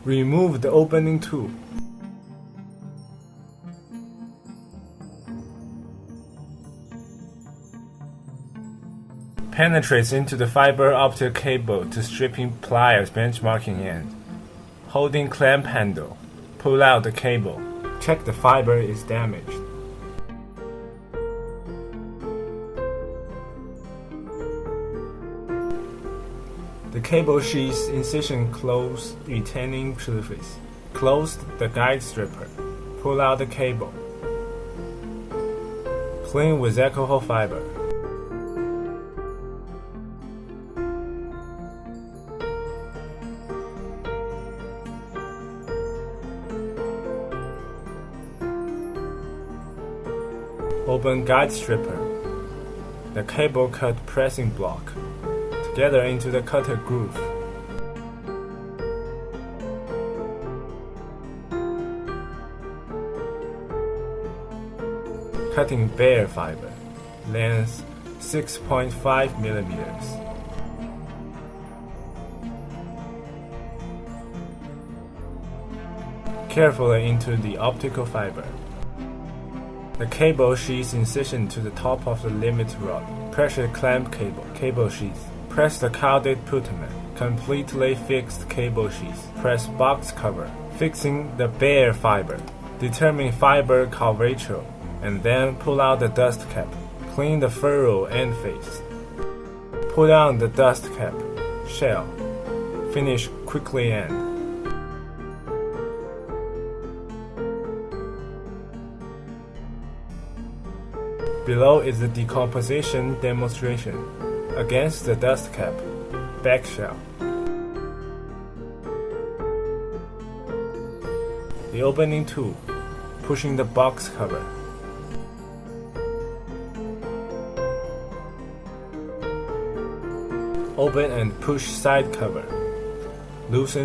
Remove the opening tool. Penetrates into the fiber optic cable to stripping pliers benchmarking end. Holding clamp handle. Pull out the cable. Check the fiber is damaged. The cable sheath's incision close retaining surface. Close the guide stripper. Pull out the cable. Clean with alcohol fiber. Open guide stripper. The cable cut pressing block. Together into the cutter groove. Cutting bare fiber. Length 6.5 millimeters. Carefully into the optical fiber. The cable sheath incision to the top of the limit rod. Pressure clamp cable sheath. Press the carded putment. Completely fixed cable sheath. Press box cover. Fixing the bare fiber. Determine fiber curvature, and then pull out the dust cap. Clean the furrow end face. Pull down the dust cap. Shell. Finish quickly end. Below is the decomposition demonstration. Against the dust cap, back shell. The opening tool, pushing the box cover. Open and push side cover. Loosen